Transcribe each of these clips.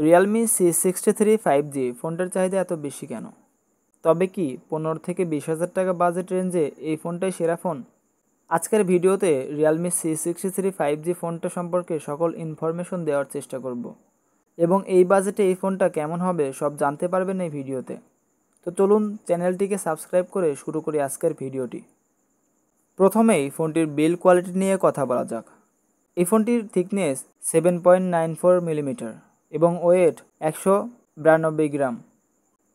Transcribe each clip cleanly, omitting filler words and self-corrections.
Realme C63 5G ফোনটার চাহিদা এত বেশি কেন? তবে কি 15 থেকে 20 হাজার টাকা বাজেট রেঞ্জে এই ফোনটাই সেরা ফোন? আজকের ভিডিওতে রিয়েলমি C63 5G ফোনটা সম্পর্কে সকল ইনফরমেশন দেওয়ার চেষ্টা করব এবং এই বাজেটে এই ফোনটা কেমন হবে সব জানতে পারবেন এই ভিডিওতে। তো চলুন চ্যানেলটিকে সাবস্ক্রাইব করে শুরু করি আজকের ভিডিওটি। প্রথমেই ফোনটির বিল্ড কোয়ালিটি নিয়ে কথা বলা যাক। এই ফোনটির থিকনেস 7.94 মিলিমিটার এবং ওয়েট 192 গ্রাম।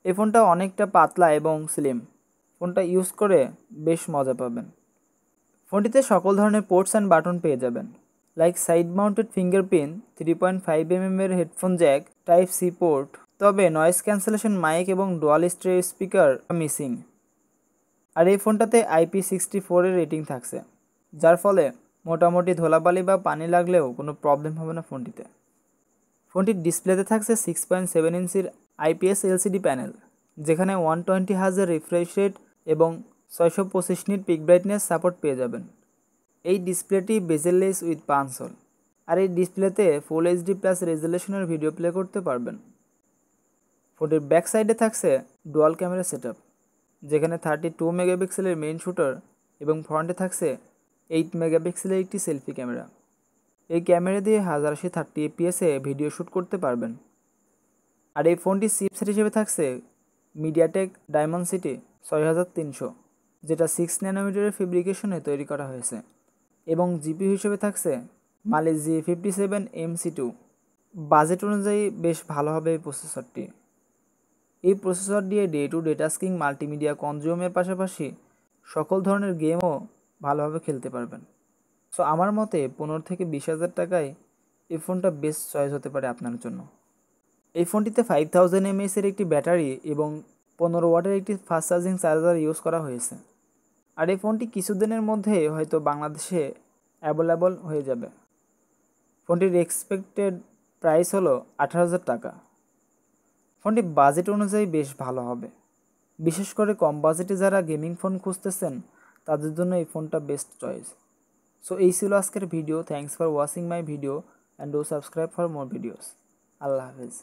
এই ফোনটা অনেকটা পাতলা এবং স্লিম। ফোনটা ইউজ করে বেশ মজা পাবেন। ফোনটিতে সকল ধরনের পোর্টস অ্যান্ড বাটন পেয়ে যাবেন, লাইক সাইড মাউন্টেড ফিঙ্গারপ্রিন্ট, 3.5 এর headphone jack, type C port. তবে নয়েজ ক্যান্সেলেশন মাইক এবং ডুয়াল স্টেরিও স্পিকার মিসিং। আর এই ফোনটাতে IP64 এর রেটিং থাকছে, যার ফলে মোটামুটি ধুলাবালি বা পানি লাগলেও কোনো প্রবলেম হবে না ফোনটিতে। ফোনটির ডিসপ্লেতে থাকছে 6.7 ইঞ্চির IPS LCD প্যানেল, যেখানে 120 হার্জের রিফ্রেশ রেট এবং 625 নিট পিক ব্রাইটনেস সাপোর্ট পেয়ে যাবেন। এই ডিসপ্লেটি বেজেললেস উইথ পাঞ্চ হোল। আর এই ডিসপ্লেতে ফুল HD প্লাস রেজুলেশনের ভিডিও প্লে করতে পারবেন। ফোনটির ব্যাক সাইডে থাকছে ডুয়াল ক্যামেরা সেটআপ, যেখানে 32 মেগাপিক্সেলের মেইন শুটার এবং ফ্রন্টে থাকছে 8 মেগাপিক্সেলের একটি সেলফি ক্যামেরা। এই ক্যামেরা দিয়ে 1080 fps ভিডিও শ্যুট করতে পারবেন। আর এই ফোনটির চিপসেট হিসেবে থাকছে মিডিয়াটেক ডায়মন্ডসিটি 6300, যেটা 6 ন্যানোমিটারের ফেব্রিকেশনে তৈরি করা হয়েছে, এবং জিপিইউ হিসেবে থাকছে মালিক G57MC2। বাজেট অনুযায়ী বেশ ভালো হবে এই প্রসেসরটি। এই প্রসেসর দিয়ে day to day tasking, multimedia কনজিউমের পাশাপাশি সকল ধরনের গেমও ভালোভাবে খেলতে পারবেন। সো আমার মতে 15 থেকে 20 হাজার টাকায় এই ফোনটা বেস্ট চয়েস হতে পারে আপনার জন্য। এই ফোনটিতে 5000 mAh এর একটি ব্যাটারি এবং 15 ওয়াটের একটি ফাস্ট চার্জিং চার্জার ইউজ করা হয়েছে। আর এই ফোনটি কিছুদিনের মধ্যে হয়তো বাংলাদেশে অ্যাভেলেবল হয়ে যাবে। ফোনটির এক্সপেক্টেড প্রাইস হলো 18,000 টাকা। ফোনটি বাজেট অনুযায়ী বেশ ভালো হবে, বিশেষ করে কম বাজেটে যারা গেমিং ফোন খুঁজতেছেন তাদের জন্য এই ফোনটা বেস্ট চয়েস। সো এই ছিল আজকের video. Thanks for watching my video and do subscribe for more videos. আল্লাহ হাফেজ।